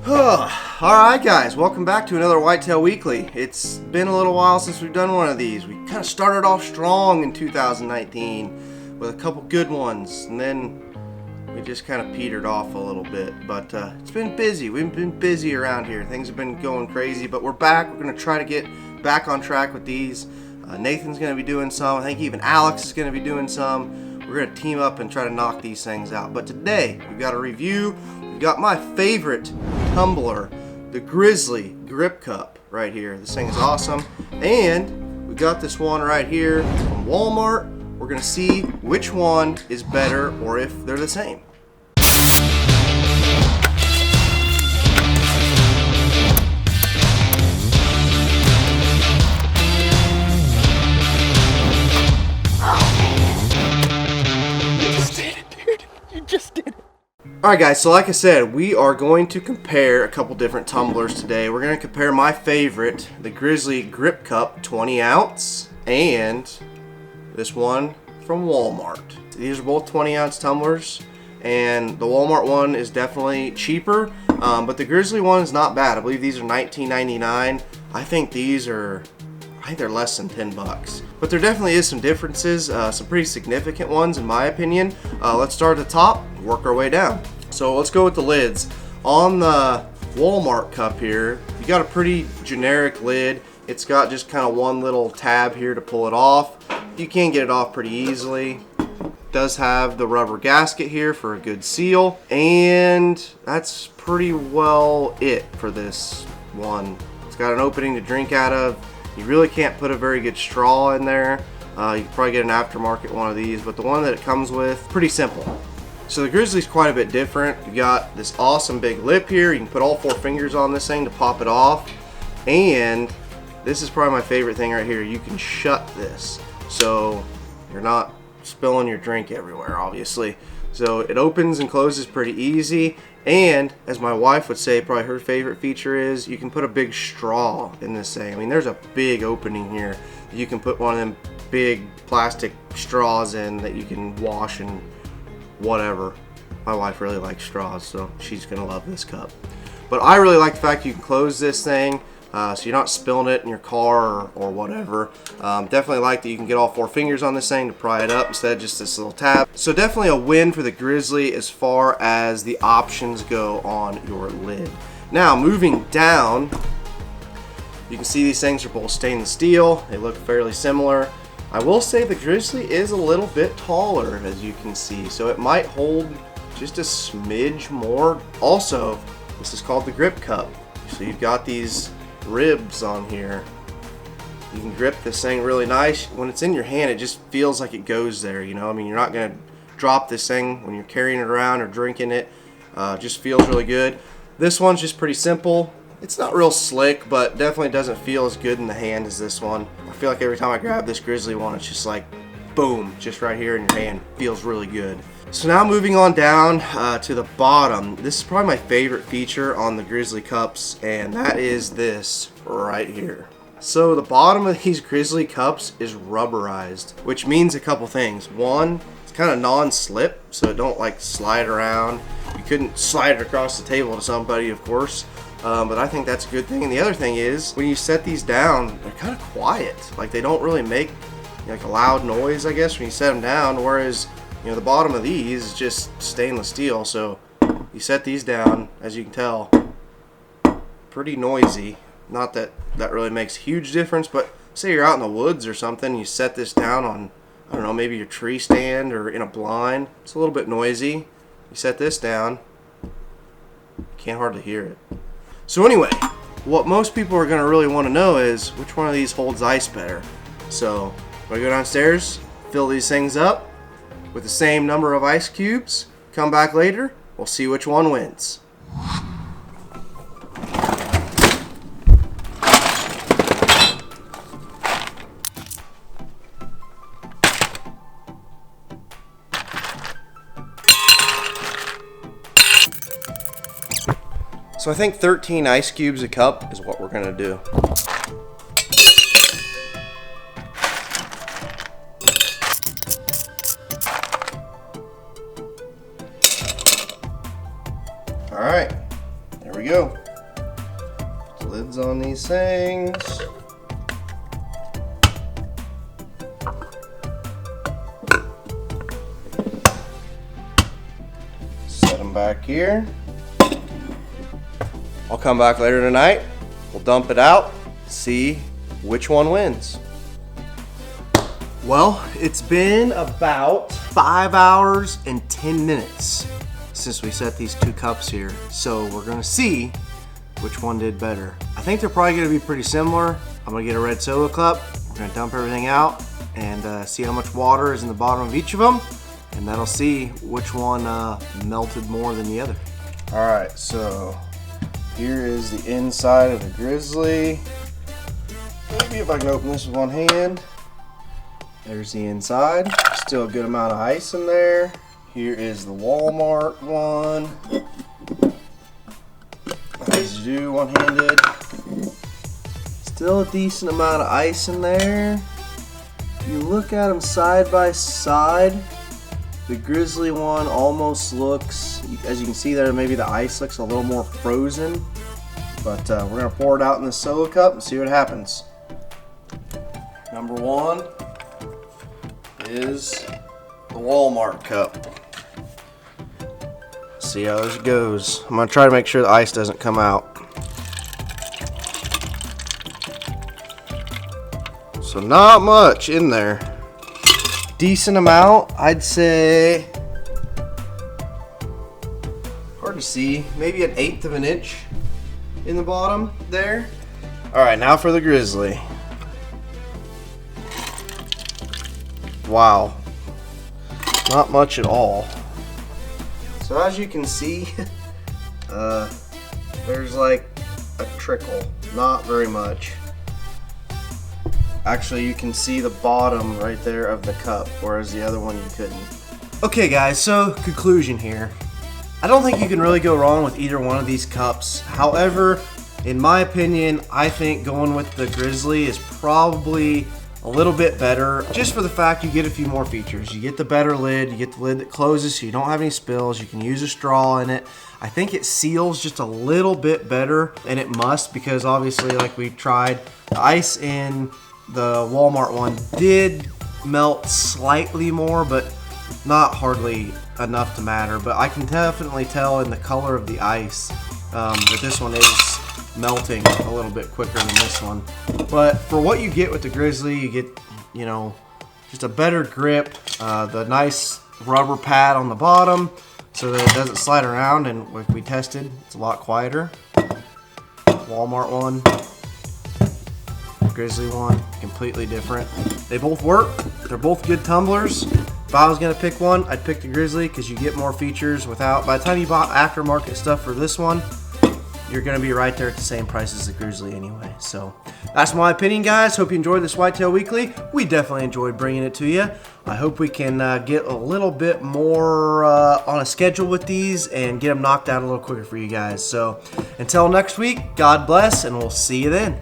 Alright guys, welcome back to another Whitetail Weekly. It's been a little while since we've done one of these. We kind of started off strong in 2019 with a couple good ones, and then we just kind of petered off a little bit. But it's been busy. We've been busy around here. Things have been going crazy, but we're back. We're going to try to get back on track with these. Nathan's going to be doing some. I think even Alex is going to be doing some. We're going to team up and try to knock these things out. But today, we've got a review. We've got my favorite tumbler, the Grizzly Grip Cup right here. This thing is awesome. And we got this one right here from Walmart. We're going to see which one is better or if they're the same. Alright guys, so like I said, we are going to compare a couple different tumblers today. We're going to compare my favorite, the Grizzly Grip Cup 20 ounce, and this one from Walmart. These are both 20 ounce tumblers, and the Walmart one is definitely cheaper, but the Grizzly one is not bad. I believe these are $19.99. I think they're less than 10 bucks. But there definitely is some differences, some pretty significant ones in my opinion. Let's start at the top, work our way down. So let's go with the lids. On the Walmart cup here, you got a pretty generic lid. It's got just kind of one little tab here to pull it off. You can get it off pretty easily. It does have the rubber gasket here for a good seal, and that's pretty well it for this one. It's got an opening to drink out of. You really can't put a very good straw in there. You can probably get an aftermarket one of these, but the one that it comes with, pretty simple. So the Grizzly's quite a bit different. You got this awesome big lip here. You can put all 4 fingers on this thing to pop it off. And this is probably my favorite thing right here. You can shut this, so you're not spilling your drink everywhere, obviously. So it opens and closes pretty easy. And as my wife would say, probably her favorite feature is you can put a big straw in this thing. I mean, there's a big opening here. You can put one of them big plastic straws in that you can wash and whatever. My wife really likes straws, so she's gonna love this cup. But I really like the fact you can close this thing, so you're not spilling it in your car or whatever. Definitely like that you can get all 4 fingers on this thing to pry it up instead of just this little tab. So definitely a win for the Grizzly as far as the options go on your lid. Now moving down, you can see these things are both stainless steel. They look fairly similar. I will say the Grizzly is a little bit taller, as you can see, so it might hold just a smidge more. Also, this is called the Grip Cup, so you've got these ribs on here. You can grip this thing really nice. When it's in your hand, it just feels like it goes there, you know. I mean, you're not going to drop this thing when you're carrying it around or drinking it. Just feels really good. This one's just pretty simple. It's not real slick, but definitely doesn't feel as good in the hand as this one. I feel like every time I grab this Grizzly one, it's just like, boom, just right here in your hand. Feels really good. So now moving on down to the bottom. This is probably my favorite feature on the Grizzly Cups, and that is this right here. So the bottom of these Grizzly Cups is rubberized, which means a couple things. One, it's kind of non-slip, so it don't like slide around. You couldn't slide it across the table to somebody, of course. But I think that's a good thing. And the other thing is, when you set these down, they're kind of quiet. Like, they don't really make like a loud noise, I guess, when you set them down. Whereas, you know, the bottom of these is just stainless steel. So you set these down, as you can tell, pretty noisy. Not that that really makes a huge difference, but say you're out in the woods or something, you set this down on, I don't know, maybe your tree stand or in a blind. It's a little bit noisy. You set this down, can't hardly hear it. So anyway, what most people are going to really want to know is which one of these holds ice better. So I'm going to go downstairs, fill these things up with the same number of ice cubes, come back later, we'll see which one wins. So I think 13 ice cubes a cup is what we're gonna do. All right, there we go. Lids on these things. Set them back here. I'll come back later tonight. We'll dump it out, see which one wins. Well, it's been about 5 hours and 10 minutes since we set these two cups here. So we're gonna see which one did better. I think they're probably gonna be pretty similar. I'm gonna get a red solo cup. We're gonna dump everything out and see how much water is in the bottom of each of them. And that'll see which one melted more than the other. All right, so here is the inside of the Grizzly. Maybe if I can open this with one hand. There's the inside. Still a good amount of ice in there. Here is the Walmart one. As you do, one-handed. Still a decent amount of ice in there. If you look at them side by side, the Grizzly one almost looks, as you can see there, maybe the ice looks a little more frozen. But we're gonna pour it out in this solo cup and see what happens. Number one is the Walmart cup. See how this goes. I'm gonna try to make sure the ice doesn't come out. So not much in there. Decent amount, I'd say. Hard to see, maybe 1/8 of an inch in the bottom there. All right, now for the Grizzly. Wow, not much at all. So as you can see, there's like a trickle, not very much. Actually, you can see the bottom right there of the cup, whereas the other one you couldn't. Okay guys, so conclusion here. I don't think you can really go wrong with either one of these cups. However, in my opinion, I think going with the Grizzly is probably a little bit better, just for the fact you get a few more features. You get the better lid, you get the lid that closes so you don't have any spills, you can use a straw in it. I think it seals just a little bit better, and it must, because obviously, like we tried, the ice in the Walmart one did melt slightly more, but not hardly enough to matter. But I can definitely tell in the color of the ice that this one is melting a little bit quicker than this one. But for what you get with the Grizzly, you get, you know, just a better grip, the nice rubber pad on the bottom so that it doesn't slide around, and like we tested, it's a lot quieter. Walmart one, Grizzly one, completely different. They both work, they're both good tumblers. If I was gonna pick one, I'd pick the Grizzly because you get more features without, by the time you bought aftermarket stuff for this one, you're gonna be right there at the same price as the Grizzly anyway. So that's my opinion, guys. Hope you enjoyed this Whitetail Weekly. We definitely enjoyed bringing it to you. I hope we can get a little bit more on a schedule with these and get them knocked out a little quicker for you guys. So until next week, God bless, and we'll see you then.